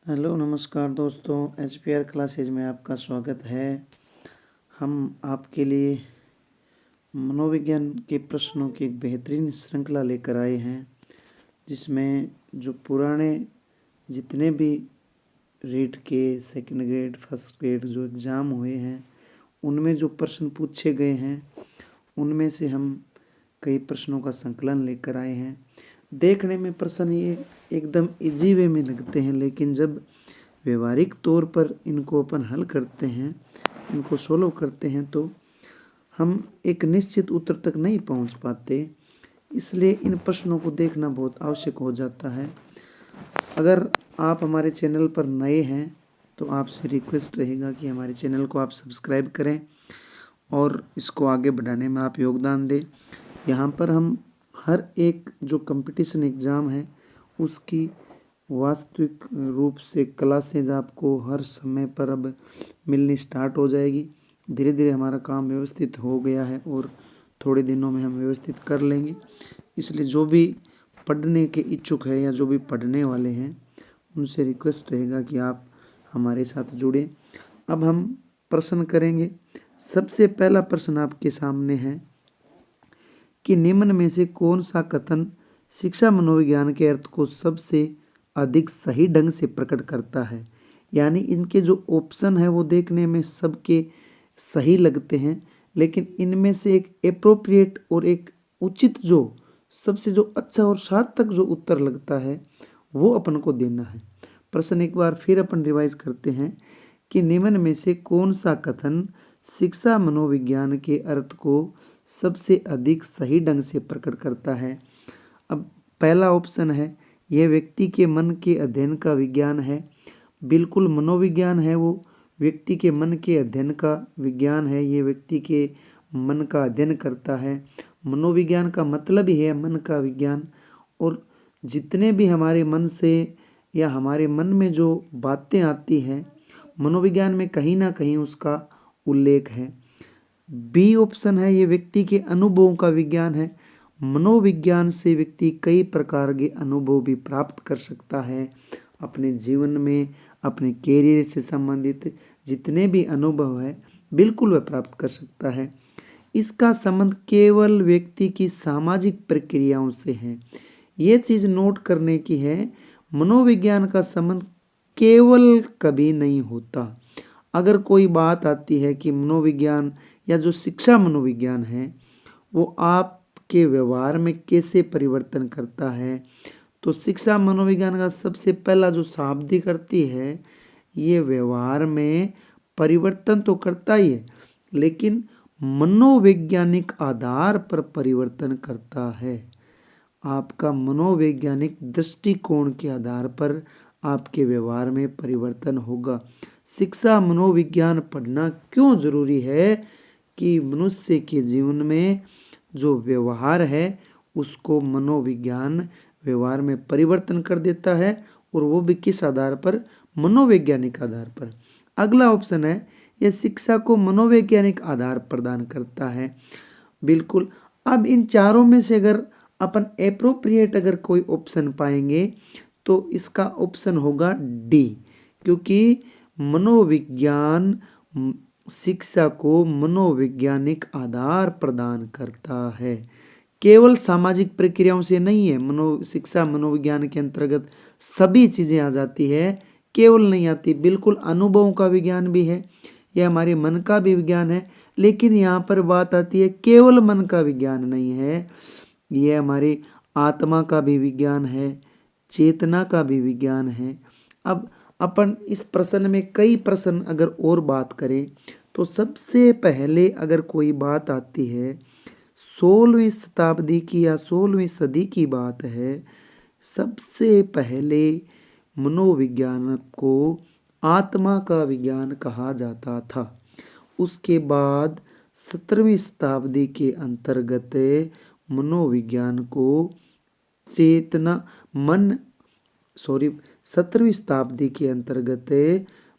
Hello नमस्कार दोस्तों, एचपीआर classes में आपका स्वागत है। हम आपके लिए मनोविज्ञान के प्रश्नों की एक बेहतरीन श्रृंखला लेकर आए हैं, जिसमें जो पुराने जितने भी रीट के सेकंड ग्रेड फर्स्ट ग्रेड जो एग्ज़ाम हुए हैं, उनमें जो प्रश्न पूछे गए हैं, उनमें से हम कई प्रश्नों का संकलन लेकर आए हैं। देखने में प्रश्न ये एकदम इजी वे में लगते हैं, लेकिन जब व्यवहारिक तौर पर इनको अपन हल करते हैं, इनको सोल्व करते हैं, तो हम एक निश्चित उत्तर तक नहीं पहुंच पाते। इसलिए इन प्रश्नों को देखना बहुत आवश्यक हो जाता है। अगर आप हमारे चैनल पर नए हैं तो आपसे रिक्वेस्ट रहेगा कि हमारे चैनल को आप सब्सक्राइब करें और इसको आगे बढ़ाने में आप योगदान दें। यहाँ पर हम हर एक जो कंपटीशन एग्ज़ाम है उसकी वास्तविक रूप से क्लासेज आपको हर समय पर अब मिलनी स्टार्ट हो जाएगी। धीरे धीरे हमारा काम व्यवस्थित हो गया है और थोड़े दिनों में हम व्यवस्थित कर लेंगे। इसलिए जो भी पढ़ने के इच्छुक है या जो भी पढ़ने वाले हैं, उनसे रिक्वेस्ट रहेगा कि आप हमारे साथ जुड़ें। अब हम प्रश्न करेंगे। सबसे पहला प्रश्न आपके सामने है कि निम्न में से कौन सा कथन शिक्षा मनोविज्ञान के अर्थ को सबसे अधिक सही ढंग से प्रकट करता है। यानी इनके जो ऑप्शन है वो देखने में सबके सही लगते हैं, लेकिन इनमें से एक एप्रोप्रिएट और एक उचित जो सबसे जो अच्छा और सार्थक जो उत्तर लगता है वो अपन को देना है। प्रश्न एक बार फिर अपन रिवाइज करते हैं कि निम्न में से कौन सा कथन शिक्षा मनोविज्ञान के अर्थ को सबसे अधिक सही ढंग से प्रकट करता है। अब पहला ऑप्शन है, यह व्यक्ति के मन के अध्ययन का विज्ञान है। बिल्कुल मनोविज्ञान है वो व्यक्ति के मन के अध्ययन का विज्ञान है। ये व्यक्ति के मन का अध्ययन करता है। मनोविज्ञान का मतलब ही है मन का विज्ञान। और जितने भी हमारे मन से या हमारे मन में जो बातें आती हैं, मनोविज्ञान में कहीं ना कहीं उसका उल्लेख है। बी ऑप्शन है, ये व्यक्ति के अनुभवों का विज्ञान है। मनोविज्ञान से व्यक्ति कई प्रकार के अनुभव भी प्राप्त कर सकता है। अपने जीवन में अपने कैरियर से संबंधित जितने भी अनुभव है बिल्कुल वह प्राप्त कर सकता है। इसका संबंध केवल व्यक्ति की सामाजिक प्रक्रियाओं से है। ये चीज़ नोट करने की है, मनोविज्ञान का संबंध केवल कभी नहीं होता। अगर कोई बात आती है कि मनोविज्ञान या जो शिक्षा मनोविज्ञान है वो आपके व्यवहार में कैसे परिवर्तन करता है, तो शिक्षा मनोविज्ञान का सबसे पहला जो शाब्दिक अर्थ है, ये व्यवहार में परिवर्तन तो करता ही है, लेकिन मनोवैज्ञानिक आधार पर परिवर्तन करता है। आपका मनोवैज्ञानिक दृष्टिकोण के आधार पर आपके व्यवहार में परिवर्तन होगा। शिक्षा मनोविज्ञान पढ़ना क्यों जरूरी है कि मनुष्य के जीवन में जो व्यवहार है उसको मनोविज्ञान व्यवहार में परिवर्तन कर देता है, और वो भी किस आधार पर, मनोवैज्ञानिक आधार पर। अगला ऑप्शन है, यह शिक्षा को मनोवैज्ञानिक आधार प्रदान करता है। बिल्कुल। अब इन चारों में से अगर अपन एप्रोप्रिएट अगर कोई ऑप्शन पाएंगे तो इसका ऑप्शन होगा डी, क्योंकि मनोविज्ञान शिक्षा को मनोवैज्ञानिक आधार प्रदान करता है, केवल सामाजिक प्रक्रियाओं से नहीं है। शिक्षा मनोविज्ञान के अंतर्गत सभी चीज़ें आ जाती है, केवल नहीं आती। बिल्कुल अनुभवों का विज्ञान भी है, यह हमारे मन का भी विज्ञान है, लेकिन यहाँ पर बात आती है केवल मन का विज्ञान नहीं है, यह हमारी आत्मा का भी विज्ञान है, चेतना का भी विज्ञान है। अब अपन इस प्रश्न में कई प्रश्न अगर और बात करें तो सबसे पहले अगर कोई बात आती है 16वीं शताब्दी की या 16वीं सदी की बात है, सबसे पहले मनोविज्ञान को आत्मा का विज्ञान कहा जाता था। उसके बाद 17वीं शताब्दी के अंतर्गत मनोविज्ञान को चेतना मन 17वीं शताब्दी के अंतर्गत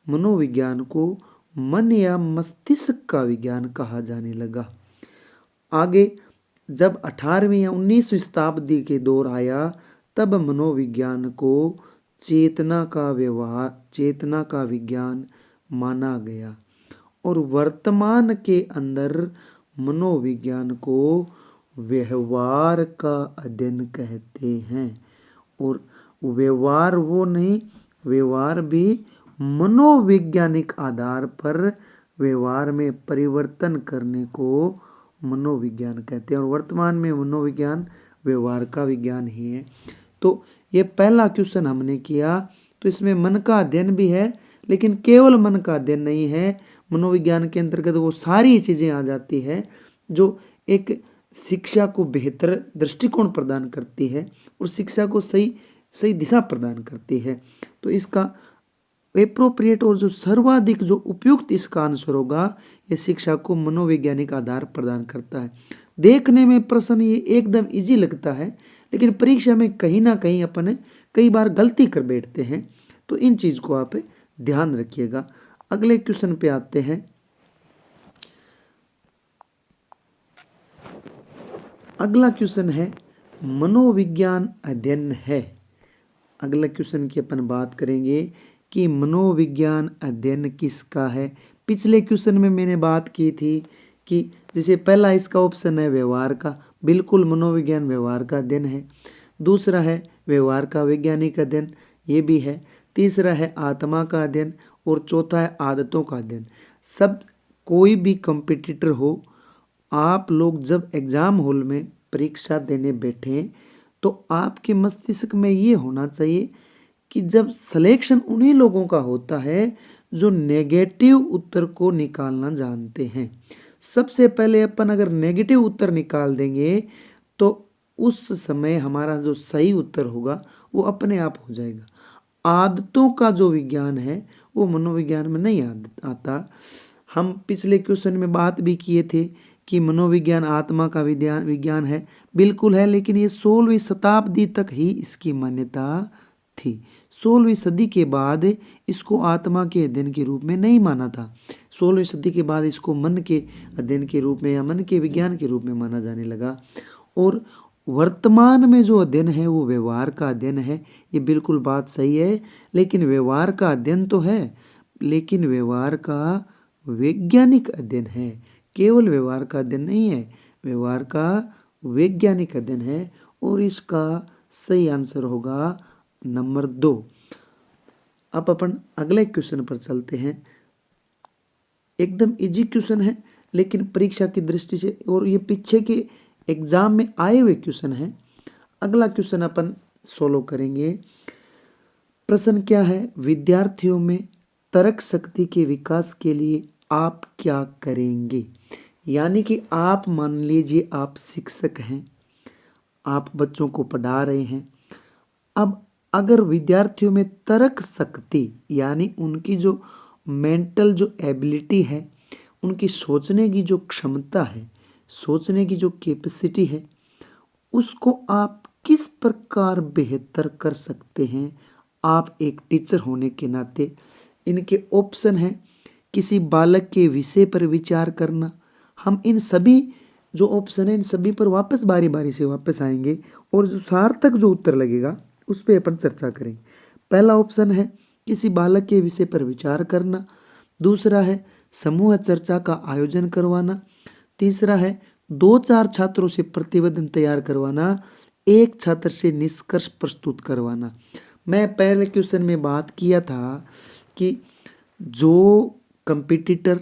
मनोविज्ञान को मन या मस्तिष्क का विज्ञान कहा जाने लगा। आगे जब 18वीं या 19वीं शताब्दी के दौर आया, तब मनोविज्ञान को चेतना का विज्ञान माना गया और वर्तमान के अंदर मनोविज्ञान को व्यवहार का अध्ययन कहते हैं। और व्यवहार वो नहीं, व्यवहार भी मनोवैज्ञानिक आधार पर व्यवहार में परिवर्तन करने को मनोविज्ञान कहते हैं। और वर्तमान में मनोविज्ञान व्यवहार का विज्ञान ही है। तो ये पहला क्वेश्चन हमने किया, तो इसमें मन का अध्ययन भी है, लेकिन केवल मन का अध्ययन नहीं है। मनोविज्ञान के अंतर्गत वो सारी चीज़ें आ जाती है जो एक शिक्षा को बेहतर दृष्टिकोण प्रदान करती है और शिक्षा को सही दिशा प्रदान करती है। तो इसका एप्रोप्रिएट और जो सर्वाधिक जो उपयुक्त इसका आंसर होगा, ये शिक्षा को मनोवैज्ञानिक आधार प्रदान करता है। देखने में प्रश्न ये एकदम इजी लगता है, लेकिन परीक्षा में कहीं ना कहीं अपन कई बार गलती कर बैठते हैं। तो इन चीज़ को आप ध्यान रखिएगा। अगले क्वेश्चन पे आते हैं। अगला क्वेश्चन है मनोविज्ञान अध्ययन है। अगला क्वेश्चन की अपन बात करेंगे कि मनोविज्ञान अध्ययन किसका है। पिछले क्वेश्चन में मैंने बात की थी कि जैसे पहला इसका ऑप्शन है व्यवहार का, बिल्कुल मनोविज्ञान व्यवहार का अध्ययन है। दूसरा है व्यवहार का वैज्ञानिक अध्ययन, ये भी है। तीसरा है आत्मा का अध्ययन और चौथा है आदतों का अध्ययन। सब कोई भी कंपटीटर हो, आप लोग जब एग्जाम हॉल में परीक्षा देने बैठें तो आपके मस्तिष्क में ये होना चाहिए कि जब सिलेक्शन उन्हीं लोगों का होता है जो नेगेटिव उत्तर को निकालना जानते हैं। सबसे पहले अपन अगर नेगेटिव उत्तर निकाल देंगे तो उस समय हमारा जो सही उत्तर होगा वो अपने आप हो जाएगा। आदतों का जो विज्ञान है वो मनोविज्ञान में नहीं आता। हम पिछले क्वेश्चन में बात भी किए थे कि मनोविज्ञान आत्मा का विज्ञान है, बिल्कुल है, लेकिन ये 16वीं शताब्दी तक ही इसकी मान्यता थी। 16वीं सदी के बाद इसको आत्मा के अध्ययन के रूप में नहीं माना था। 16वीं सदी के बाद इसको मन के अध्ययन के रूप में या मन के विज्ञान के रूप में माना जाने लगा। और वर्तमान में जो अध्ययन है वो व्यवहार का अध्ययन है। ये बिल्कुल बात सही है, लेकिन व्यवहार का अध्ययन तो है, लेकिन व्यवहार का वैज्ञानिक अध्ययन है, केवल व्यवहार का अध्ययन नहीं है, व्यवहार का वैज्ञानिक अध्ययन है। और इसका सही आंसर होगा नंबर 2। अब अपन अगले क्वेश्चन पर चलते हैं। एकदम इजी क्वेश्चन है, लेकिन परीक्षा की दृष्टि से और ये पीछे के एग्जाम में आए हुए क्वेश्चन है। अगला क्वेश्चन अपन सोल्व करेंगे। प्रश्न क्या है, विद्यार्थियों में तर्क शक्ति के विकास के लिए आप क्या करेंगे। यानी कि आप मान लीजिए आप शिक्षक हैं, आप बच्चों को पढ़ा रहे हैं। अब अगर विद्यार्थियों में तर्क शक्ति यानी उनकी जो मेंटल जो एबिलिटी है, उनकी सोचने की जो क्षमता है, सोचने की जो कैपेसिटी है, उसको आप किस प्रकार बेहतर कर सकते हैं। आप एक टीचर होने के नाते इनके ऑप्शन हैं। किसी बालक के विषय पर विचार करना। हम इन सभी जो ऑप्शन है इन सभी पर वापस बारी बारी से वापस आएंगे और जो सार्थक जो उत्तर लगेगा उस पर अपन चर्चा करेंगे। पहला ऑप्शन है किसी बालक के विषय पर विचार करना। दूसरा है समूह चर्चा का आयोजन करवाना। तीसरा है 2-4 छात्रों से प्रतिवेदन तैयार करवाना, एक छात्र से निष्कर्ष प्रस्तुत करवाना। मैं पहले क्वेश्चन में बात किया था कि जो कंपटीटर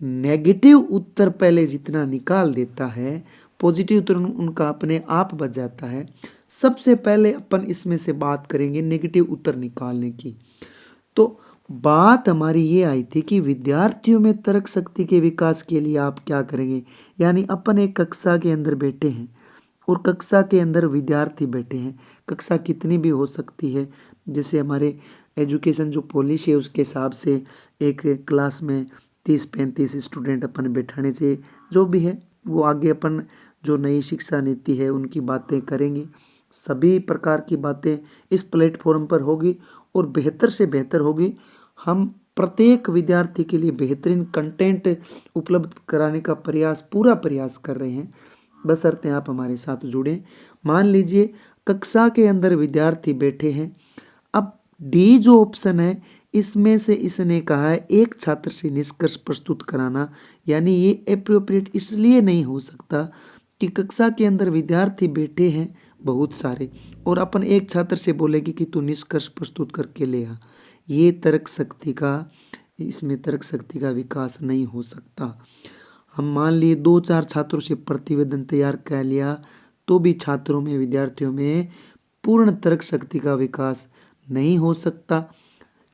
नेगेटिव उत्तर पहले जितना निकाल देता है, पॉजिटिव उत्तर उनका अपने आप बच जाता है। सबसे पहले अपन इसमें से बात करेंगे नेगेटिव उत्तर निकालने की। तो बात हमारी ये आई थी कि विद्यार्थियों में तर्क शक्ति के विकास के लिए आप क्या करेंगे। यानी अपन एक कक्षा के अंदर बैठे हैं और कक्षा के अंदर विद्यार्थी बैठे हैं। कक्षा कितनी भी हो सकती है, जैसे हमारे एजुकेशन जो पॉलिसी है उसके हिसाब से एक क्लास में 30-35 स्टूडेंट अपन बैठाने से, जो भी है वो आगे अपन जो नई शिक्षा नीति है उनकी बातें करेंगे। सभी प्रकार की बातें इस प्लेटफॉर्म पर होगी और बेहतर से बेहतर होगी। हम प्रत्येक विद्यार्थी के लिए बेहतरीन कंटेंट उपलब्ध कराने का पूरा प्रयास कर रहे हैं, बशर्ते आप हमारे साथ जुड़ें। मान लीजिए कक्षा के अंदर विद्यार्थी बैठे हैं। अब डी जो ऑप्शन है इसमें से इसने कहा है एक छात्र से निष्कर्ष प्रस्तुत कराना, यानी ये एप्रोप्रिएट इसलिए नहीं हो सकता कि कक्षा के अंदर विद्यार्थी बैठे हैं बहुत सारे और अपन एक छात्र से बोलेंगे कि तू निष्कर्ष प्रस्तुत करके ले आ। ये तर्क शक्ति का, इसमें तर्क शक्ति का विकास नहीं हो सकता। हम मान लिए 2-4 छात्रों से प्रतिवेदन तैयार कर लिया तो भी छात्रों में, विद्यार्थियों में पूर्ण तर्क शक्ति का विकास नहीं हो सकता।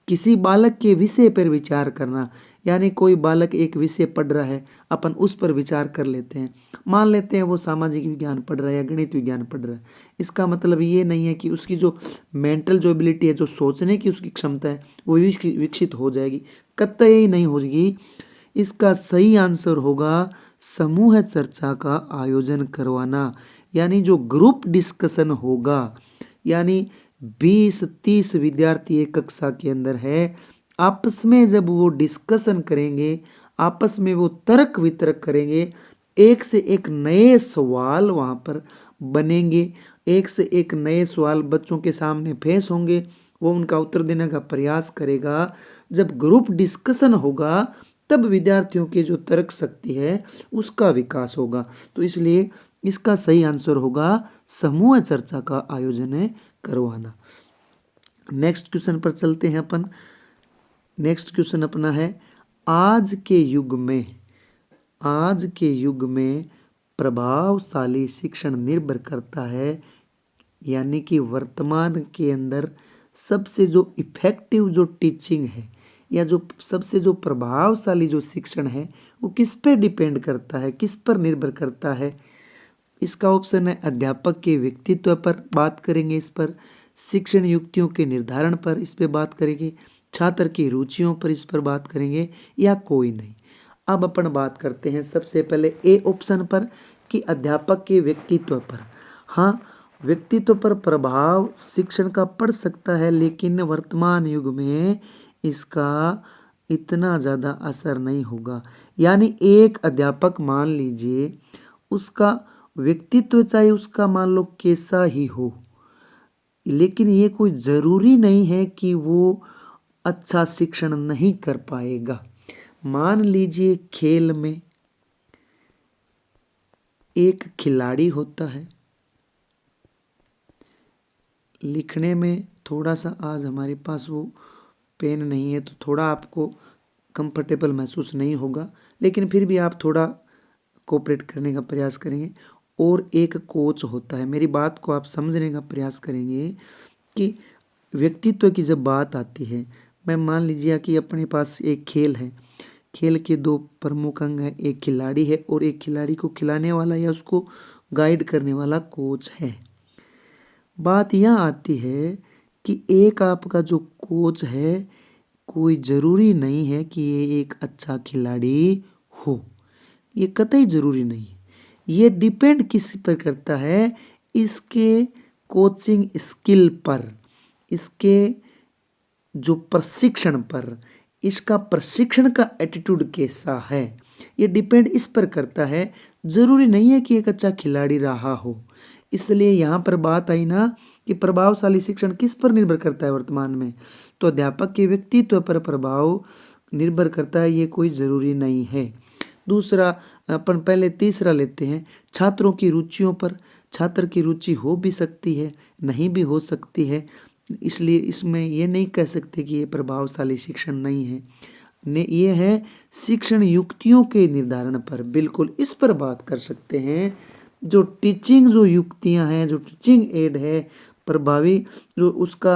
किसी बालक के विषय पर विचार करना, यानी कोई बालक एक विषय पढ़ रहा है, अपन उस पर विचार कर लेते हैं। मान लेते हैं वो सामाजिक विज्ञान पढ़ रहा है या गणित विज्ञान पढ़ रहा है। इसका मतलब ये नहीं है कि उसकी जो मेंटल जो एबिलिटी है, जो सोचने की उसकी क्षमता है, वो विकसित हो जाएगी, कतई नहीं होगी। इसका सही आंसर होगा समूह चर्चा का आयोजन करवाना, यानी जो ग्रुप डिस्कशन होगा, यानी 20-30 विद्यार्थी एक कक्षा के अंदर है, आपस में जब वो डिस्कशन करेंगे, आपस में वो तर्क वितर्क करेंगे, एक से एक नए सवाल वहाँ पर बनेंगे, एक से एक नए सवाल बच्चों के सामने पेश होंगे, वो उनका उत्तर देने का प्रयास करेगा। जब ग्रुप डिस्कशन होगा तब विद्यार्थियों की जो तर्क शक्ति है उसका विकास होगा। तो इसलिए इसका सही आंसर होगा समूह चर्चा का आयोजन करवाना। नेक्स्ट क्वेश्चन पर चलते हैं अपन। नेक्स्ट क्वेश्चन अपना है, आज के युग में प्रभावशाली शिक्षण निर्भर करता है, यानी कि वर्तमान के अंदर सबसे जो इफेक्टिव जो टीचिंग है या जो सबसे जो प्रभावशाली जो शिक्षण है वो किस पे डिपेंड करता है, किस पर निर्भर करता है। इसका ऑप्शन है अध्यापक के व्यक्तित्व पर बात करेंगे, इस पर शिक्षण युक्तियों के निर्धारण पर इस पे बात करेंगे, छात्र की रुचियों पर इस पर बात करेंगे, या कोई नहीं। अब अपन बात करते हैं सबसे पहले ए ऑप्शन पर कि अध्यापक के व्यक्तित्व पर। हाँ, व्यक्तित्व पर प्रभाव शिक्षण का पड़ सकता है, लेकिन वर्तमान युग में इसका इतना ज़्यादा असर नहीं होगा। यानी एक अध्यापक मान लीजिए, उसका व्यक्तित्व चाहे उसका मान लो कैसा ही हो, लेकिन ये कोई ज़रूरी नहीं है कि वो अच्छा शिक्षण नहीं कर पाएगा। मान लीजिए खेल में एक खिलाड़ी होता है, लिखने में थोड़ा सा, आज हमारे पास वो पेन नहीं है तो थोड़ा आपको कंफर्टेबल महसूस नहीं होगा, लेकिन फिर भी आप थोड़ा कोऑपरेट करने का प्रयास करेंगे। और एक कोच होता है, मेरी बात को आप समझने का प्रयास करेंगे कि व्यक्तित्व की जब बात आती है, मैं मान लीजिए कि अपने पास एक खेल है, खेल के 2 प्रमुख अंग हैं, एक खिलाड़ी है और एक खिलाड़ी को खिलाने वाला या उसको गाइड करने वाला कोच है। बात यह आती है कि एक आपका जो कोच है, कोई ज़रूरी नहीं है कि ये एक अच्छा खिलाड़ी हो, ये कतई ज़रूरी नहीं है। ये डिपेंड किस पर करता है, इसके कोचिंग स्किल पर, इसके जो प्रशिक्षण पर, इसका प्रशिक्षण का एटीट्यूड कैसा है, ये डिपेंड इस पर करता है। ज़रूरी नहीं है कि एक अच्छा खिलाड़ी रहा हो। इसलिए यहाँ पर बात आई ना कि प्रभावशाली शिक्षण किस पर निर्भर करता है वर्तमान में, तो अध्यापक के व्यक्तित्व पर प्रभाव निर्भर करता है, ये कोई ज़रूरी नहीं है। दूसरा, अपन पहले तीसरा लेते हैं, छात्रों की रुचियों पर। छात्र की रुचि हो भी सकती है, नहीं भी हो सकती है, इसलिए इसमें ये नहीं कह सकते कि ये प्रभावशाली शिक्षण नहीं है। ये है शिक्षण युक्तियों के निर्धारण पर, बिल्कुल इस पर बात कर सकते हैं। जो टीचिंग जो युक्तियां हैं, जो टीचिंग एड है, प्रभावी जो उसका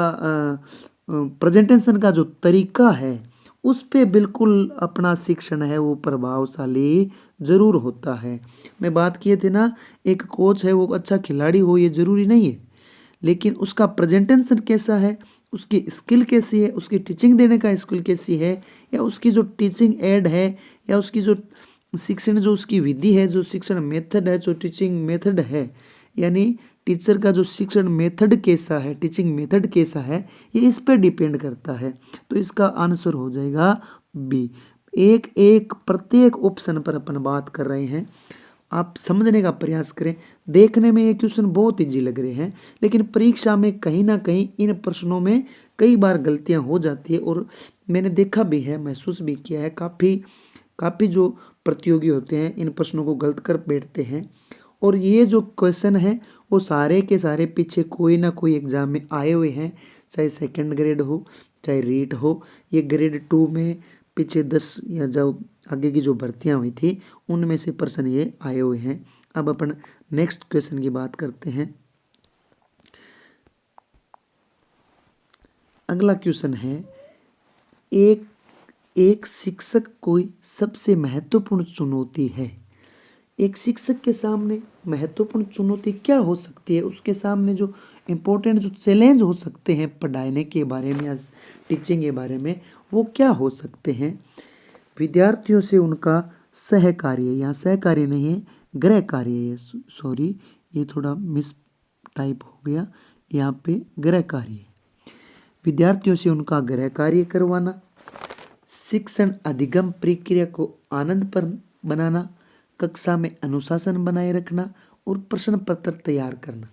प्रेजेंटेशन का जो तरीका है, उस पे बिल्कुल अपना शिक्षण है वो प्रभावशाली ज़रूर होता है। मैं बात किए थे ना, एक कोच है वो अच्छा खिलाड़ी हो ये ज़रूरी नहीं है, लेकिन उसका प्रेजेंटेशन कैसा है, उसकी स्किल कैसी है, उसकी टीचिंग देने का स्किल कैसी है, या उसकी जो टीचिंग एड है, या उसकी जो शिक्षण जो उसकी विधि है, जो शिक्षण मेथड है, जो टीचिंग मेथड है, यानी टीचर का जो शिक्षण मेथड कैसा है, टीचिंग मेथड कैसा है, ये इस पर डिपेंड करता है। तो इसका आंसर हो जाएगा बी। एक एक प्रत्येक ऑप्शन पर अपन बात कर रहे हैं। आप समझने का प्रयास करें। देखने में ये क्वेश्चन बहुत इजी लग रहे हैं, लेकिन परीक्षा में कहीं ना कहीं इन प्रश्नों में कई बार गलतियां हो जाती है, और मैंने देखा भी है, महसूस भी किया है। काफ़ी जो प्रतियोगी होते हैं इन प्रश्नों को गलत कर बैठते हैं। और ये जो क्वेश्चन है वो सारे के सारे पीछे कोई ना कोई एग्जाम में आए हुए हैं, चाहे सेकंड ग्रेड हो चाहे रीट हो। ये ग्रेड 2 में पीछे 10 या जो आगे की जो भर्तियां हुई थी उनमें से प्रश्न ये आए हुए हैं। अब अपन नेक्स्ट क्वेश्चन की बात करते हैं। अगला क्वेश्चन है, एक शिक्षक कोई सबसे महत्वपूर्ण चुनौती है। एक शिक्षक के सामने महत्वपूर्ण चुनौती क्या हो सकती है, उसके सामने जो इम्पोर्टेंट जो चैलेंज हो सकते हैं पढ़ाने के बारे में या टीचिंग के बारे में, वो क्या हो सकते हैं। विद्यार्थियों से उनका सहकार्य, यहाँ सहकार्य नहीं है गृह कार्य है, सॉरी ये थोड़ा मिस टाइप हो गया, यहाँ पे गृह कार्य। विद्यार्थियों से उनका गृह कार्य करवाना, शिक्षण अधिगम प्रक्रिया को आनंदपूर्ण बनाना, कक्षा में अनुशासन बनाए रखना और प्रश्न पत्र तैयार करना।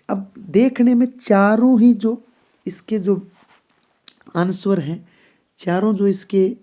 अब देखने में चारों ही जो इसके जो आंसर हैं, चारों जो इसके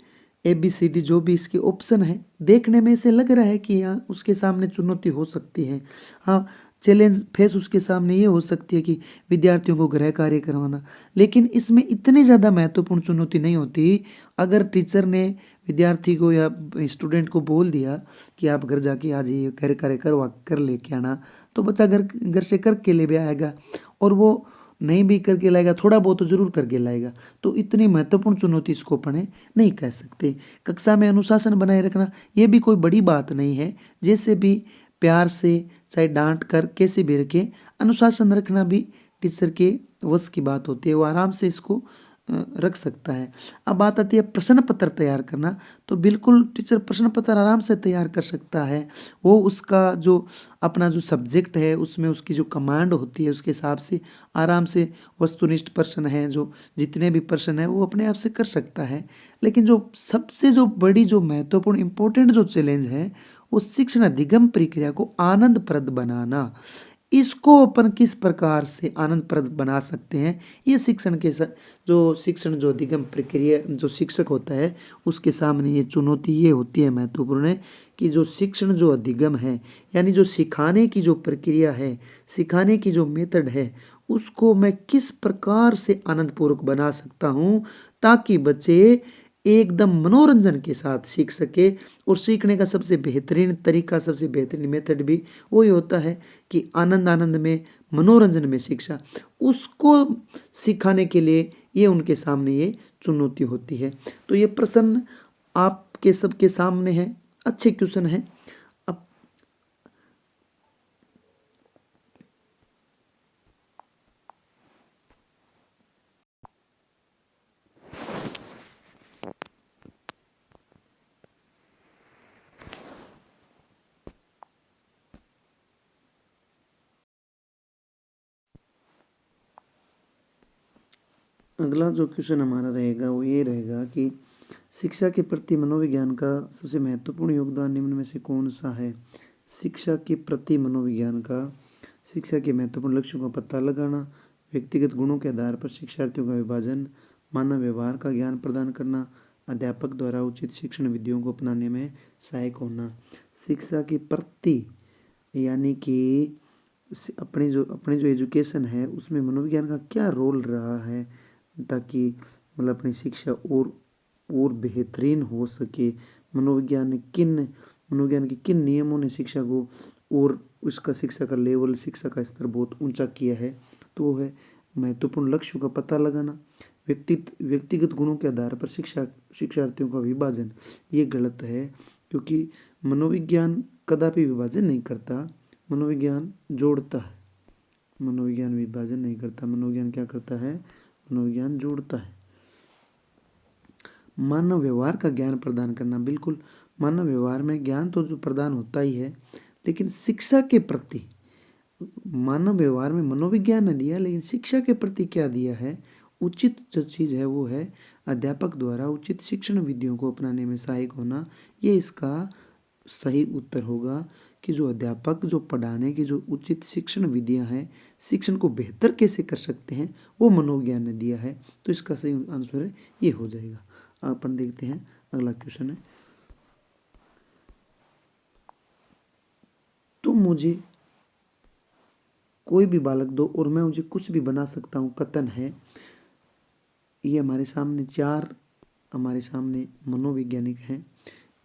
ABCD जो भी इसके ऑप्शन है, देखने में ऐसे लग रहा है कि यहाँ उसके सामने चुनौती हो सकती है। हाँ, चैलेंज फेस उसके सामने ये हो सकती है कि विद्यार्थियों को गृह कार्य करवाना, लेकिन इसमें इतनी ज़्यादा महत्वपूर्ण चुनौती नहीं होती। अगर टीचर ने विद्यार्थी को या स्टूडेंट को बोल दिया कि आप घर जाके आज ये गृह कार्य करवा कर लेके आना, तो बच्चा घर से करके ले भी आएगा, और वो नहीं भी करके लाएगा, थोड़ा बहुत तो जरूर करके लाएगा। तो इतनी महत्वपूर्ण चुनौती इसको पढ़े नहीं कह सकते। कक्षा में अनुशासन बनाए रखना, ये भी कोई बड़ी बात नहीं है, जैसे भी प्यार से चाहे डांट कर कैसे भी रखे, अनुशासन रखना भी टीचर के वश की बात होती है, वो आराम से इसको रख सकता है। अब बात आती है प्रश्न पत्र तैयार करना, तो बिल्कुल टीचर प्रश्न पत्र आराम से तैयार कर सकता है। वो उसका जो अपना जो सब्जेक्ट है उसमें उसकी जो कमांड होती है उसके हिसाब से आराम से वस्तुनिष्ठ प्रश्न है, जो जितने भी प्रश्न है वो अपने आप से कर सकता है। लेकिन जो सबसे जो बड़ी जो महत्वपूर्ण इम्पोर्टेंट जो चैलेंज है वो शिक्षण अधिगम प्रक्रिया को आनंदप्रद बनाना। इसको अपन किस प्रकार से आनंदप्रद बना सकते हैं, ये शिक्षण के शिक्षण जो अधिगम प्रक्रिया जो शिक्षक होता है उसके सामने ये चुनौती ये होती है महत्वपूर्ण है कि जो शिक्षण जो अधिगम है, यानी जो सिखाने की जो प्रक्रिया है, सिखाने की जो मेथड है, उसको मैं किस प्रकार से आनंदपूर्वक बना सकता हूँ ताकि बच्चे एकदम मनोरंजन के साथ सीख सके। और सीखने का सबसे बेहतरीन तरीका, सबसे बेहतरीन मेथड भी वही होता है कि आनंद में, मनोरंजन में शिक्षा, उसको सिखाने के लिए ये उनके सामने ये चुनौती होती है। तो ये प्रश्न आपके सबके सामने है, अच्छे क्वेश्चन है। अब अगला जो क्वेश्चन हमारा रहेगा वो ये रहेगा कि शिक्षा के प्रति मनोविज्ञान का सबसे महत्वपूर्ण योगदान निम्न में से कौन सा है। शिक्षा के प्रति मनोविज्ञान का, शिक्षा के महत्वपूर्ण लक्ष्यों का पता लगाना, व्यक्तिगत गुणों के आधार पर शिक्षार्थियों का विभाजन, मानव व्यवहार का ज्ञान प्रदान करना, अध्यापक द्वारा उचित शिक्षण विधियों को अपनाने में सहायक होना। शिक्षा के प्रति यानी कि अपने जो एजुकेशन है उसमें मनोविज्ञान का क्या रोल रहा है ताकि मतलब अपनी शिक्षा और बेहतरीन हो सके। मनोविज्ञान के किन नियमों ने शिक्षा को और उसका शिक्षा का लेवल, शिक्षा का स्तर बहुत ऊंचा किया है। तो वो है महत्वपूर्ण लक्ष्यों का पता लगाना, व्यक्तिगत गुणों के आधार पर शिक्षार्थियों का विभाजन। ये गलत है, क्योंकि मनोविज्ञान कदापि विभाजन नहीं करता, मनोविज्ञान जोड़ता है। मनोविज्ञान विभाजन नहीं करता, मनोविज्ञान क्या करता है, मनोविज्ञान जोड़ता है। मानव व्यवहार का ज्ञान प्रदान करना, बिल्कुल मानव व्यवहार में ज्ञान तो जो प्रदान होता ही है, लेकिन शिक्षा के प्रति मानव व्यवहार में मनोविज्ञान ने दिया, लेकिन शिक्षा के प्रति क्या दिया है, उचित जो चीज़ है वो है अध्यापक द्वारा उचित शिक्षण विधियों को अपनाने में सहायक होना। ये इसका सही उत्तर होगा, कि जो अध्यापक जो पढ़ाने की जो उचित शिक्षण विधियां हैं, शिक्षण को बेहतर कैसे कर सकते हैं, वो मनोविज्ञान ने दिया है। तो इसका सही आंसर है ये हो जाएगा। अपन देखते हैं अगला क्वेश्चन है, तुम मुझे कोई भी बालक दो और मैं मुझे कुछ भी बना सकता हूँ कथन है। ये हमारे सामने चार हमारे सामने मनोवैज्ञानिक हैं।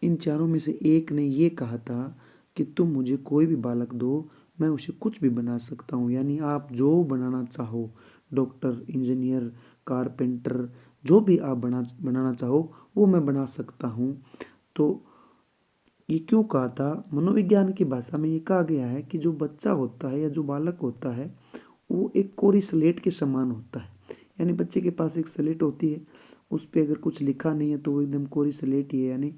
इन चारों में से एक ने ये कहा था कि तुम मुझे कोई भी बालक दो, मैं उसे कुछ भी बना सकता हूँ। यानी आप जो बनाना चाहो, डॉक्टर, इंजीनियर, कारपेंटर, जो भी आप बनाना चाहो वो मैं बना सकता हूँ। तो ये क्यों कहा था? मनोविज्ञान की भाषा में ये कहा गया है कि जो बच्चा होता है या जो बालक होता है वो एक कोरी स्लेट के समान होता है। यानी बच्चे के पास एक स्लेट होती है, उस पर अगर कुछ लिखा नहीं है तो वो एकदम कोरी स्लेट ही है, यानी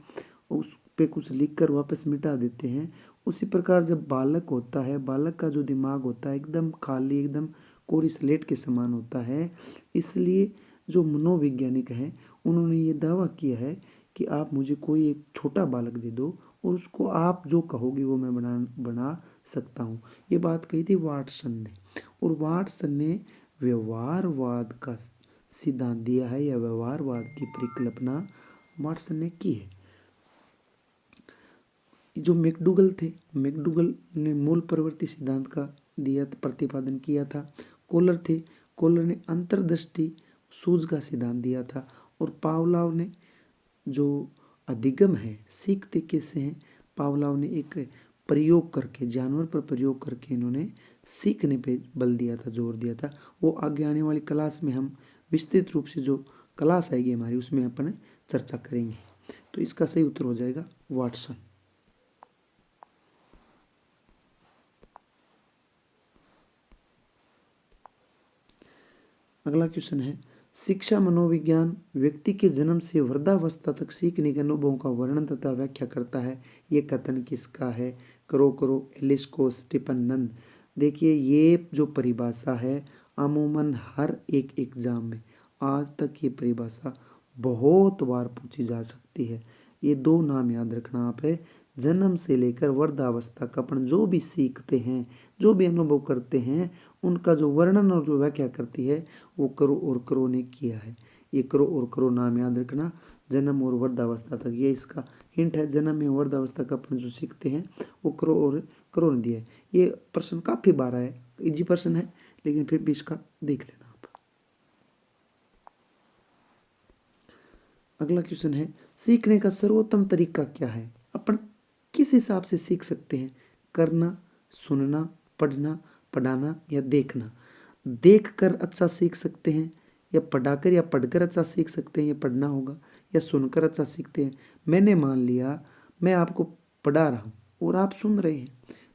उस पे कुछ लिख कर वापस मिटा देते हैं। उसी प्रकार जब बालक होता है, बालक का जो दिमाग होता है एकदम खाली, एकदम कोरी स्लेट के समान होता है। इसलिए जो मनोवैज्ञानिक हैं उन्होंने ये दावा किया है कि आप मुझे कोई एक छोटा बालक दे दो और उसको आप जो कहोगे वो मैं बना सकता हूँ। ये बात कही थी वाटसन ने, और वाटसन ने व्यवहारवाद का सिद्धांत दिया है, या व्यवहारवाद की परिकल्पना वाटसन ने की है। जो मैकडूगल थे, मैकडूगल ने मूल प्रवृत्ति सिद्धांत का दिया प्रतिपादन किया था। कोलर थे, कोलर ने अंतर्दृष्टि सूझ का सिद्धांत दिया था। और पावलाव ने जो अधिगम है, सीखते कैसे हैं, पावलाव ने एक प्रयोग करके, जानवर पर प्रयोग करके इन्होंने सीखने पे बल दिया था, जोर दिया था। वो आगे आने वाली क्लास में हम विस्तृत रूप से जो क्लास आएगी हमारी उसमें अपन चर्चा करेंगे। तो इसका सही उत्तर हो जाएगा वाटसन। अगला क्वेश्चन है, शिक्षा मनोविज्ञान व्यक्ति के जन्म से वृद्धावस्था तक सीखने के अनुभवों का वर्णन तथा व्याख्या करता है। ये कथन किसका है? करो एलिस्को स्टीफन। देखिए ये जो परिभाषा है अमूमन हर एक एग्जाम में आज तक ये परिभाषा बहुत बार पूछी जा सकती है। ये दो नाम याद रखना आप है, जन्म से लेकर वृद्धावस्था का अपन जो भी सीखते हैं, जो भी अनुभव करते हैं, उनका जो वर्णन और जो व्याख्या करती है वो करो और करो ने किया है। ये करो और करो नाम याद रखना, जन्म और वृद्धावस्था तक, ये इसका हिंट है। जन्म में वृद्धावस्था का अपन जो सीखते हैं वो करो और करो ने दिया है। ये प्रश्न काफी बार है, इजी प्रश्न है, लेकिन फिर भी इसका देख लेना आप। अगला क्वेश्चन है, सीखने का सर्वोत्तम तरीका क्या है? अपन किस हिसाब से सीख सकते हैं? करना, सुनना, पढ़ना, पढ़ाना या देखना? देख कर अच्छा सीख सकते हैं, या पढ़ाकर या पढ़कर अच्छा सीख सकते हैं, ये पढ़ना होगा, या सुनकर अच्छा सीखते हैं। मैंने मान लिया मैं आपको पढ़ा रहा हूँ और आप सुन रहे हैं,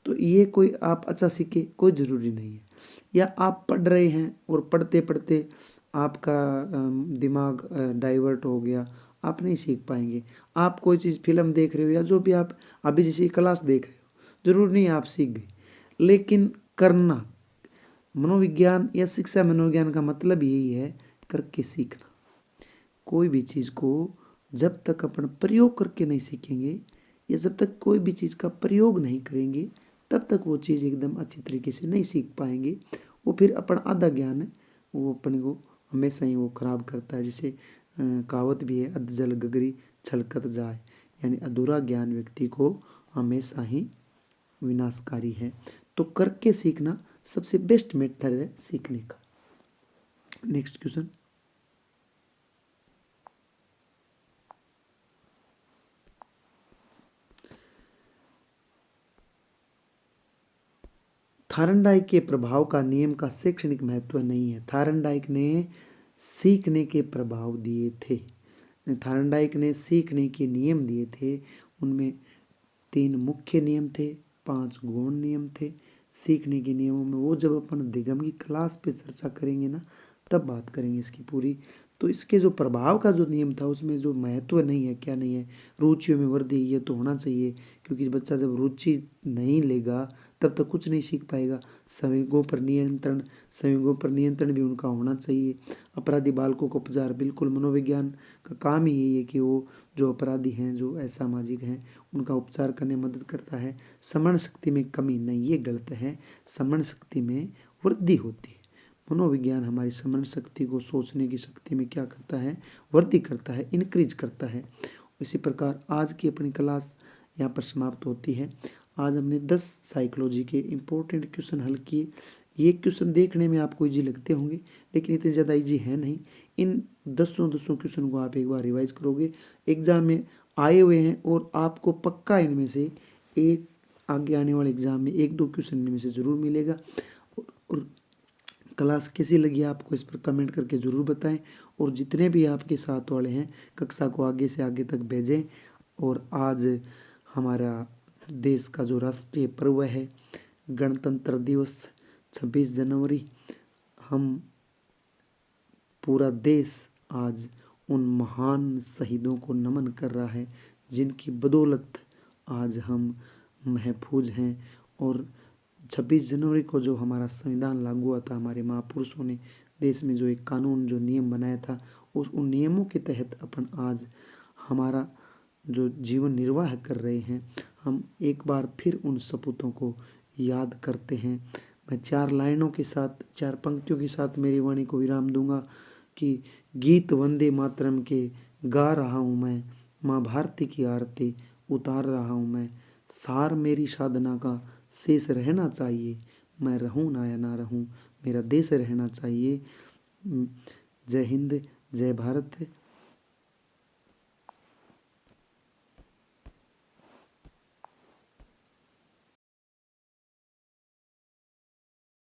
तो ये कोई आप अच्छा सीखे कोई ज़रूरी नहीं है। या आप पढ़ रहे हैं और पढ़ते पढ़ते आपका दिमाग डाइवर्ट हो गया, आप नहीं सीख पाएंगे। आप कोई चीज़ फिल्म देख रहे हो या जो भी आप अभी जैसे क्लास देख रहे हो, ज़रूर नहीं आप सीख गए, लेकिन करना, मनोविज्ञान या शिक्षा मनोविज्ञान का मतलब यही है, करके सीखना। कोई भी चीज़ को जब तक अपन प्रयोग करके नहीं सीखेंगे, या जब तक कोई भी चीज़ का प्रयोग नहीं करेंगे, तब तक वो चीज़ एकदम अच्छी तरीके से नहीं सीख पाएंगे। वो फिर अपन आधा ज्ञान है वो अपने को हमेशा ही वो खराब करता है। जैसे कहावत भी है, अध जल गगरी छलकत जाए, यानी अधूरा ज्ञान व्यक्ति को हमेशा ही विनाशकारी है। तो करके सीखना सबसे बेस्ट मेथड है सीखने का। नेक्स्ट क्वेश्चन, थार्नडाइक के प्रभाव का नियम का शैक्षणिक महत्व नहीं है। थार्नडाइक ने सीखने के प्रभाव दिए थे, थार्नडाइक ने सीखने के नियम दिए थे। उनमें 3 मुख्य नियम थे, 5 गौण नियम थे। सीखने के नियमों में वो जब अपन अधिगम की क्लास पे चर्चा करेंगे ना, तब बात करेंगे इसकी पूरी। तो इसके जो प्रभाव का जो नियम था उसमें जो महत्व नहीं है, क्या नहीं है, रुचियों में वृद्धि ये तो होना चाहिए, क्योंकि बच्चा जब रुचि नहीं लेगा तब तक कुछ नहीं सीख पाएगा। संवेगों पर नियंत्रण भी उनका होना चाहिए। अपराधी बालकों को उपचार, बिल्कुल मनोविज्ञान का काम ही यही है कि वो जो अपराधी हैं, जो असामाजिक हैं, उनका उपचार करने में मदद करता है। स्मरण शक्ति में कमी नहीं, ये गलत है, स्मरण शक्ति में वृद्धि होती है। मनोविज्ञान हमारी स्मरण शक्ति को, सोचने की शक्ति में क्या करता है, वृद्धि करता है, इनक्रीज करता है। इसी प्रकार आज की अपनी क्लास यहाँ पर समाप्त होती है। आज हमने 10 साइकोलॉजी के इम्पोर्टेंट क्वेश्चन हल किए। ये क्वेश्चन देखने में आपको इजी लगते होंगे, लेकिन इतने ज़्यादा इजी है नहीं। इन 10 क्वेश्चन को आप एक बार रिवाइज करोगे, एग्जाम में आए हुए हैं, और आपको पक्का इनमें से एक आगे आने वाले एग्जाम में 1-2 क्वेश्चन इनमें से ज़रूर मिलेगा। और क्लास कैसी लगी आपको इस पर कमेंट करके ज़रूर बताएं, और जितने भी आपके साथ वाले हैं कक्षा को आगे से आगे तक भेजें। और आज हमारा देश का जो राष्ट्रीय पर्व है गणतंत्र दिवस 26 जनवरी, हम पूरा देश आज उन महान शहीदों को नमन कर रहा है जिनकी बदौलत आज हम महफूज हैं। और 26 जनवरी को जो हमारा संविधान लागू हुआ था, हमारे महापुरुषों ने देश में जो एक कानून, जो नियम बनाया था, उन नियमों के तहत अपन आज हमारा जो जीवन निर्वाह कर रहे हैं। हम एक बार फिर उन सपूतों को याद करते हैं। मैं 4 लाइनों के साथ, 4 पंक्तियों के साथ मेरी वाणी को विराम दूंगा कि गीत वंदे मातरम के गा रहा हूँ मैं, माँ भारती की आरती उतार रहा हूँ मैं, सार मेरी साधना का शेष रहना चाहिए, मैं रहूँ ना या ना रहूँ, मेरा देश रहना चाहिए। जय हिंद, जय भारत।